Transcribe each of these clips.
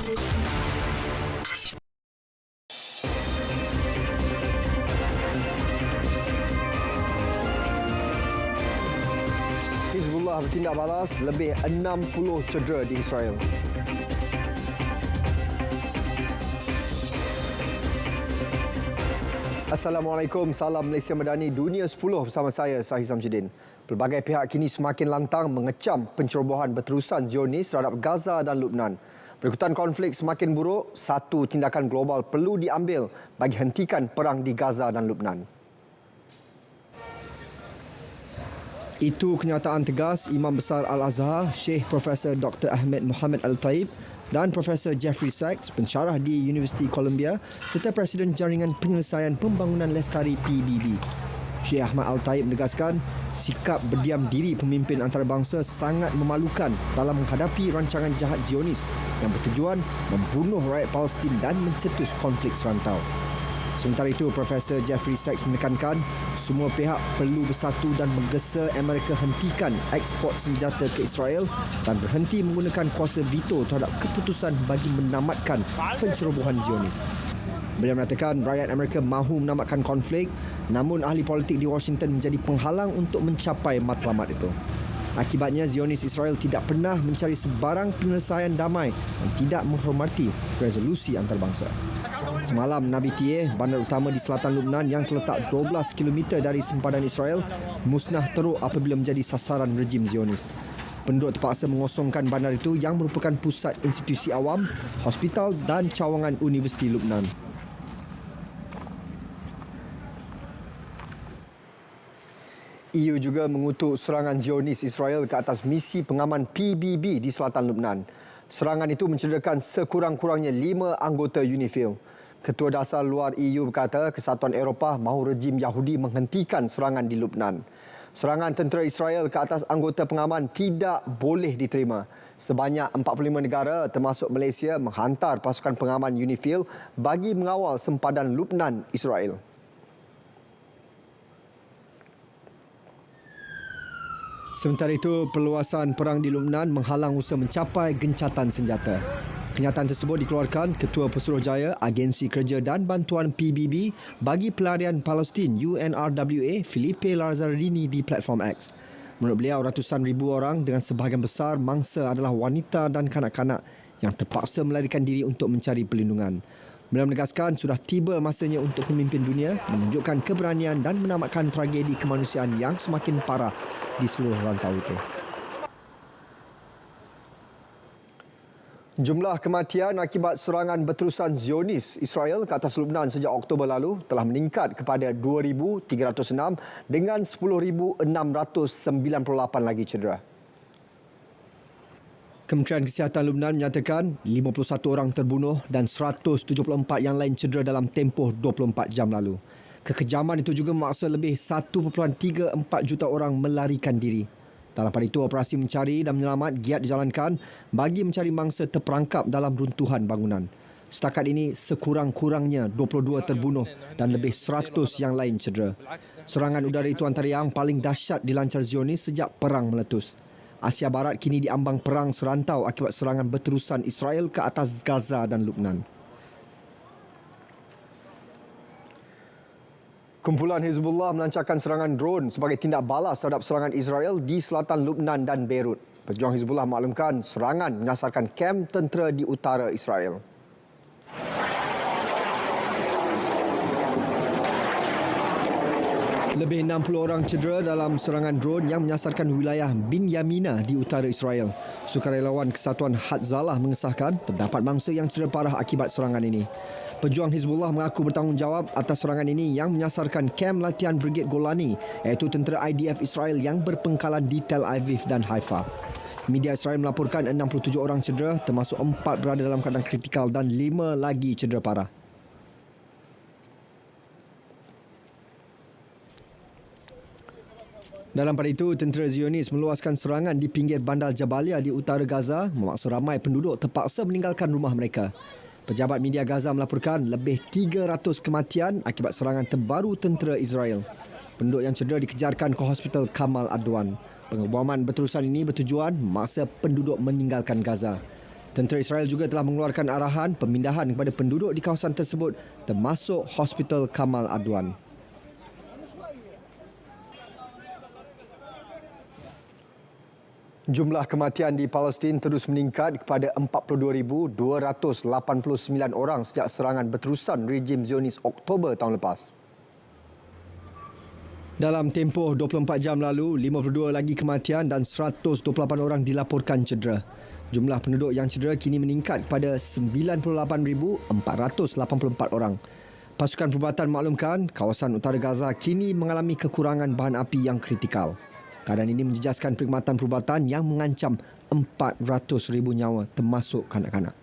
Hizbullah bertindak balas, lebih 60 cedera di Israel. Assalamualaikum, salam Malaysia Madani, Dunia 10 bersama saya, Sahih Samsudin. Pelbagai pihak kini semakin lantang mengecam pencerobohan berterusan Zionis terhadap Gaza dan Lubnan. Berikutan konflik semakin buruk, satu tindakan global perlu diambil bagi hentikan perang di Gaza dan Lubnan. Itu kenyataan tegas Imam Besar Al-Azhar, Syekh Profesor Dr. Ahmed Muhammad Al-Taib dan Profesor Jeffrey Sachs, pensyarah di Universiti Columbia serta Presiden Jaringan Penyelesaian Pembangunan Lestari PBB. Syekh Ahmad Al-Taib menegaskan sikap berdiam diri pemimpin antarabangsa sangat memalukan dalam menghadapi rancangan jahat Zionis yang bertujuan membunuh rakyat Palestin dan mencetus konflik serantau. Sementara itu, Profesor Jeffrey Sachs menekankan semua pihak perlu bersatu dan menggesa Amerika hentikan ekspor senjata ke Israel dan berhenti menggunakan kuasa veto terhadap keputusan bagi menamatkan pencerobohan Zionis. Beliau mengatakan rakyat Amerika mahu menamatkan konflik, namun ahli politik di Washington menjadi penghalang untuk mencapai matlamat itu. Akibatnya, Zionis Israel tidak pernah mencari sebarang penyelesaian damai dan tidak menghormati resolusi antarabangsa. Semalam, Nabi Tieh, bandar utama di selatan Lubnan yang terletak 12 km dari sempadan Israel, musnah teruk apabila menjadi sasaran rejim Zionis. Penduduk terpaksa mengosongkan bandar itu yang merupakan pusat institusi awam, hospital dan cawangan Universiti Lubnan. EU juga mengutuk serangan Zionis Israel ke atas misi pengaman PBB di selatan Lubnan. Serangan itu mencederakan sekurang-kurangnya 5 anggota UNIFIL. Ketua Dasar Luar EU berkata Kesatuan Eropah mahu rejim Yahudi menghentikan serangan di Lubnan. Serangan tentera Israel ke atas anggota pengaman tidak boleh diterima. Sebanyak 45 negara termasuk Malaysia menghantar pasukan pengaman UNIFIL bagi mengawal sempadan Lubnan Israel. Sementara itu, perluasan perang di Lubnan menghalang usaha mencapai gencatan senjata. Kenyataan tersebut dikeluarkan Ketua Pesuruhjaya Agensi Kerja dan Bantuan PBB bagi Pelarian Palestin UNRWA Filipe Lazzarini di platform X. Menurut beliau, ratusan ribu orang dengan sebahagian besar mangsa adalah wanita dan kanak-kanak yang terpaksa melarikan diri untuk mencari perlindungan. Beliau menegaskan sudah tiba masanya untuk pemimpin dunia menunjukkan keberanian dan menamatkan tragedi kemanusiaan yang semakin parah di seluruh rantau itu. Jumlah kematian akibat serangan berterusan Zionis Israel ke atas Lubnan sejak Oktober lalu telah meningkat kepada 2,306 dengan 10,698 lagi cedera. Kementerian Kesihatan Lubnan menyatakan 51 orang terbunuh dan 174 yang lain cedera dalam tempoh 24 jam lalu. Kekejaman itu juga memaksa lebih 1.34 juta orang melarikan diri. Dalam pada itu, operasi mencari dan menyelamat giat dijalankan bagi mencari mangsa terperangkap dalam runtuhan bangunan. Setakat ini, sekurang-kurangnya 22 terbunuh dan lebih 100 yang lain cedera. Serangan udara itu antara yang paling dahsyat dilancar Zionis sejak perang meletus. Asia Barat kini diambang perang serantau akibat serangan berterusan Israel ke atas Gaza dan Lubnan. Kumpulan Hizbullah melancarkan serangan drone sebagai tindak balas terhadap serangan Israel di selatan Lubnan dan Beirut. Pejuang Hizbullah maklumkan serangan menyasarkan kem tentera di utara Israel. Lebih 60 orang cedera dalam serangan drone yang menyasarkan wilayah Bin Yamina di utara Israel. Sukarelawan Kesatuan Hatzalah mengesahkan terdapat mangsa yang cedera parah akibat serangan ini. Pejuang Hizbullah mengaku bertanggungjawab atas serangan ini yang menyasarkan kem latihan Brigade Golani, iaitu tentera IDF Israel yang berpengkalan di Tel Aviv dan Haifa. Media Israel melaporkan 67 orang cedera, termasuk 4 berada dalam keadaan kritikal dan 5 lagi cedera parah. Dalam pada itu, tentera Zionis meluaskan serangan di pinggir bandar Jabalia di utara Gaza, memaksa ramai penduduk terpaksa meninggalkan rumah mereka. Pejabat media Gaza melaporkan lebih 300 kematian akibat serangan terbaru tentera Israel. Penduduk yang cedera dikejarkan ke Hospital Kamal Adwan. Pengeboman berterusan ini bertujuan memaksa penduduk meninggalkan Gaza. Tentera Israel juga telah mengeluarkan arahan pemindahan kepada penduduk di kawasan tersebut termasuk Hospital Kamal Adwan. Jumlah kematian di Palestin terus meningkat kepada 42,289 orang sejak serangan berterusan rejim Zionis Oktober tahun lepas. Dalam tempoh 24 jam lalu, 52 lagi kematian dan 128 orang dilaporkan cedera. Jumlah penduduk yang cedera kini meningkat kepada 98,484 orang. Pasukan Perubatan maklumkan kawasan utara Gaza kini mengalami kekurangan bahan api yang kritikal. Keadaan ini menjejaskan perkhidmatan perubatan yang mengancam 400,000 nyawa termasuk kanak-kanak.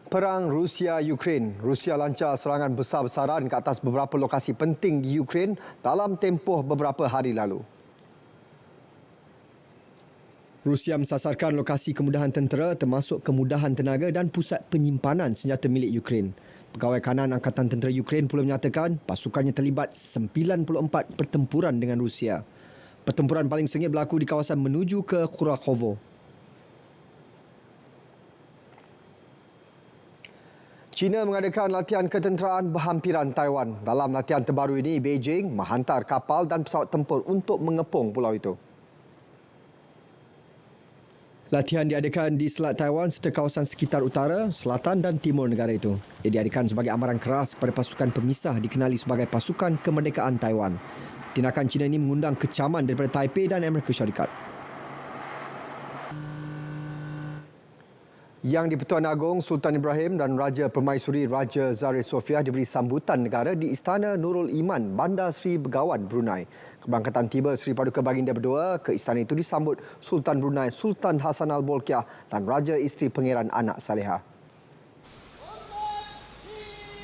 Perang Rusia-Ukraine. Rusia lancar serangan besar-besaran ke atas beberapa lokasi penting di Ukraine dalam tempoh beberapa hari lalu. Rusia mensasarkan lokasi kemudahan tentera termasuk kemudahan tenaga dan pusat penyimpanan senjata milik Ukraine. Pegawai kanan Angkatan Tentera Ukraine pula menyatakan pasukannya terlibat 94 pertempuran dengan Rusia. Pertempuran paling sengit berlaku di kawasan menuju ke Kurakovo. China mengadakan latihan ketenteraan berhampiran Taiwan. Dalam latihan terbaru ini, Beijing menghantar kapal dan pesawat tempur untuk mengepung pulau itu. Latihan diadakan di Selat Taiwan serta kawasan sekitar utara, selatan dan timur negara itu. Ia diadakan sebagai amaran keras kepada pasukan pemisah dikenali sebagai Pasukan Kemerdekaan Taiwan. Tindakan China ini mengundang kecaman daripada Taipei dan Amerika Syarikat. Yang di-Pertuan Agong Sultan Ibrahim dan Raja Permaisuri Raja Zahir Sophia diberi sambutan negara di Istana Nurul Iman, Bandar Seri Begawan, Brunei. Keberangkatan tiba Seri Paduka Baginda berdua ke istana itu disambut Sultan Brunei Sultan Hassan Al-Bolkiah dan Raja Isteri Pangeran Anak Saleha.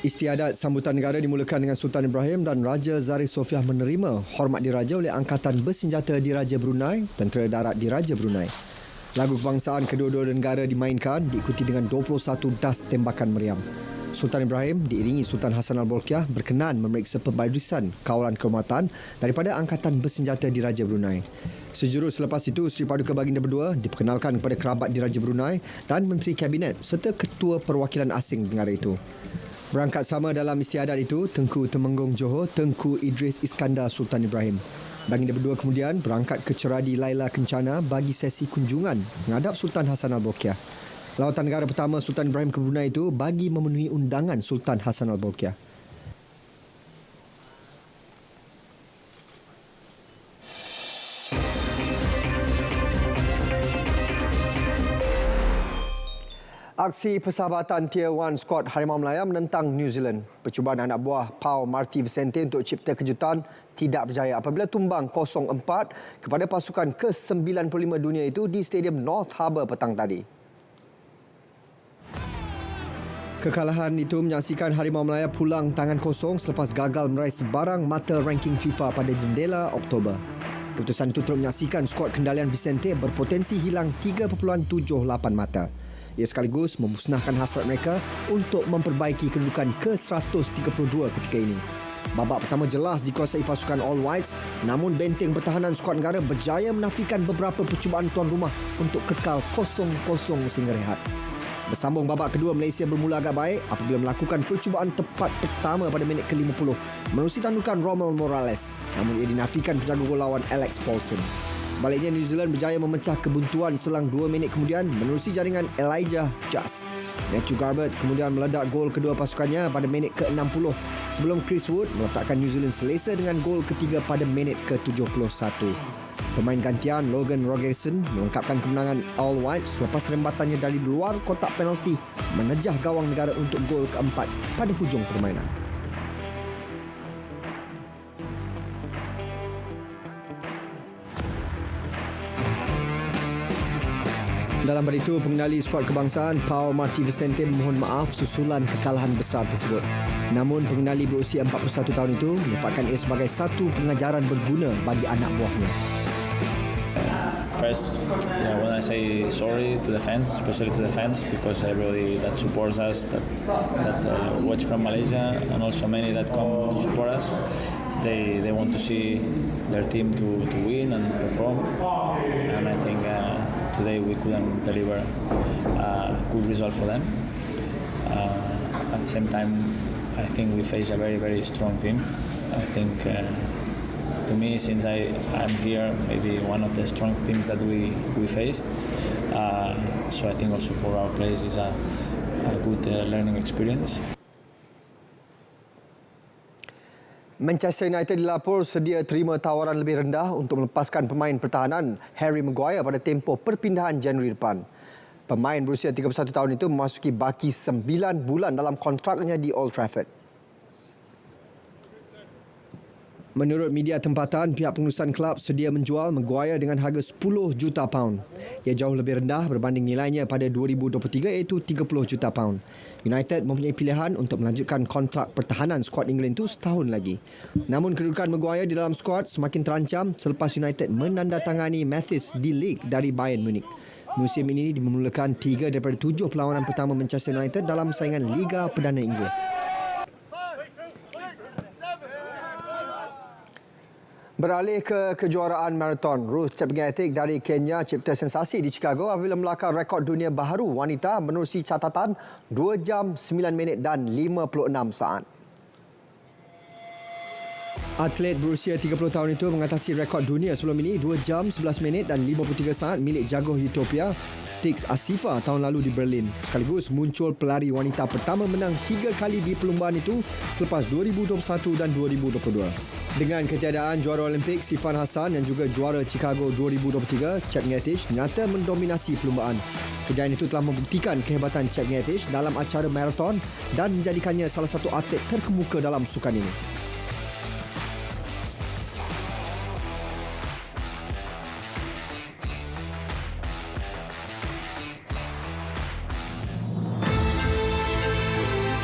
Istiadat sambutan negara dimulakan dengan Sultan Ibrahim dan Raja Zahir Sophia menerima hormat diraja oleh Angkatan Bersenjata Diraja Brunei, Tentera Darat Diraja Brunei. Lagu kebangsaan kedua-dua negara dimainkan diikuti dengan 21 das tembakan meriam. Sultan Ibrahim diiringi Sultan Hassan Al-Bolkiah berkenan memeriksa pembarisan kawalan kehormatan daripada Angkatan Bersenjata Diraja Brunei. Sejurus selepas itu, Seri Paduka Baginda berdua diperkenalkan kepada kerabat Diraja Brunei dan Menteri Kabinet serta Ketua Perwakilan Asing negara itu. Berangkat sama dalam istiadat itu, Tengku Temenggung Johor, Tengku Idris Iskandar Sultan Ibrahim. Baginda berdua kemudian berangkat ke Ceradi Laila Kencana bagi sesi kunjungan menghadap Sultan Hassan Al-Bolkiah. Lawatan negara pertama Sultan Ibrahim ke Brunei itu bagi memenuhi undangan Sultan Hassan Al-Bolkiah. Aksi persahabatan Tier 1 skuad Harimau Melaya menentang New Zealand. Percubaan anak buah Pau Marty Vicente untuk cipta kejutan tidak berjaya apabila tumbang 0-4 kepada pasukan ke-95 dunia itu di Stadium North Harbour petang tadi. Kekalahan itu menyaksikan Harimau Melaya pulang tangan kosong selepas gagal meraih sebarang mata ranking FIFA pada jendela Oktober. Keputusan itu turut menyaksikan skuad kendalian Vicente berpotensi hilang 3.78 mata. Ia sekaligus memusnahkan hasrat mereka untuk memperbaiki kedudukan ke-132 ketika ini. Babak pertama jelas dikuasai pasukan All Whites, namun benteng pertahanan skuad negara berjaya menafikan beberapa percubaan tuan rumah untuk kekal 0-0 sehingga rehat. Bersambung babak kedua, Malaysia bermula agak baik apabila melakukan percubaan tepat pertama pada minit ke-50 menerusi tandukan Rommel Morales, namun ia dinafikan penjaga gol lawan Alex Paulson. Sebaliknya, New Zealand berjaya memecah kebuntuan selang 2 minit kemudian menerusi jaringan Elijah Just. Matthew Garbett kemudian meledak gol kedua pasukannya pada minit ke-60 sebelum Chris Wood meletakkan New Zealand selesa dengan gol ketiga pada minit ke-71. Pemain gantian Logan Rogerson melengkapkan kemenangan All Whites selepas rembatannya dari luar kotak penalti menejah gawang negara untuk gol keempat pada hujung permainan. Dalam pada itu, pengendali skuad kebangsaan Pau Marty Vicente memohon maaf susulan kekalahan besar tersebut. Namun, pengendali berusia 41 tahun itu menempatkan ia sebagai satu pengajaran berguna bagi anak buahnya. First, when I say sorry to the fans, especially to the fans, because everybody that supports us, that watch from Malaysia, and also many that come to support us, they want to see their team to win and perform, and I think today we couldn't deliver a good result for them. At the same time, I think we face a very, very strong team. I think, to me, since I'm here, maybe one of the strong teams that we faced. So I think also for our players is a good learning experience. Manchester United dilapor sedia terima tawaran lebih rendah untuk melepaskan pemain pertahanan Harry Maguire pada tempoh perpindahan Januari depan. Pemain berusia 31 tahun itu memasuki baki 9 bulan dalam kontraknya di Old Trafford. Menurut media tempatan, pihak pengurusan kelab sedia menjual Maguire dengan harga 10 juta pound. Ia jauh lebih rendah berbanding nilainya pada 2023 iaitu 30 juta pound. United mempunyai pilihan untuk melanjutkan kontrak pertahanan skuad England itu setahun lagi. Namun kedudukan Maguire di dalam skuad semakin terancam selepas United menandatangani Mathis di League dari Bayern Munich. Musim ini dimulakan 3 daripada 7 perlawanan pertama Manchester United dalam saingan Liga Perdana Inggeris. Beralih ke kejuaraan maraton, Ruth Chepngetich dari Kenya cipta sensasi di Chicago apabila melakar rekod dunia baharu wanita menerusi catatan 2 jam 9 minit dan 56 saat. Atlet berusia 30 tahun itu mengatasi rekod dunia sebelum ini 2 jam 11 minit dan 53 saat milik jago Ethiopia Tix Asifa tahun lalu di Berlin. Sekaligus muncul pelari wanita pertama menang 3 kali di perlumbaan itu selepas 2021 dan 2022. Dengan ketiadaan juara Olimpik Sifan Hassan dan juga juara Chicago 2023, Chepngetich nyata mendominasi perlumbaan. Kejayaan itu telah membuktikan kehebatan Chepngetich dalam acara maraton dan menjadikannya salah satu atlet terkemuka dalam sukan ini.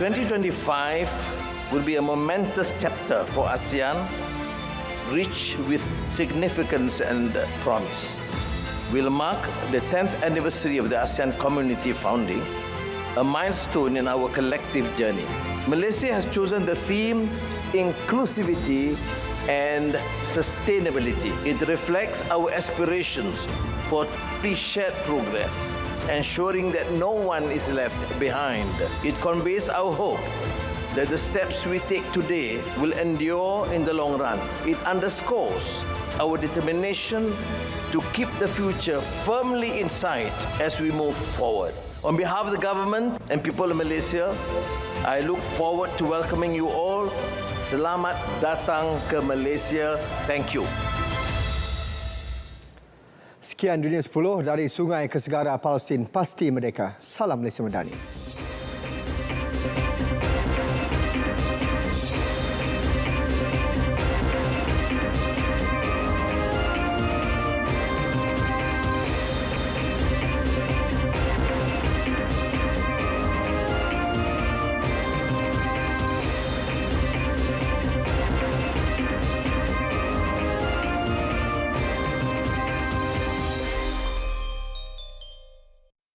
"2025 will be a momentous chapter for ASEAN, rich with significance and promise. We'll mark the 10th anniversary of the ASEAN community founding, a milestone in our collective journey. Malaysia has chosen the theme inclusivity and sustainability. It reflects our aspirations for shared progress, ensuring that no one is left behind. It conveys our hope that the steps we take today will endure in the long run. It underscores our determination to keep the future firmly in sight as we move forward. On behalf of the government and people of Malaysia, I look forward to welcoming you all. Selamat datang ke Malaysia. Thank you. Sekian Dunia 10 dari Sungai ke Segara Palestin Pasti Merdeka. Salam Malaysia Madani.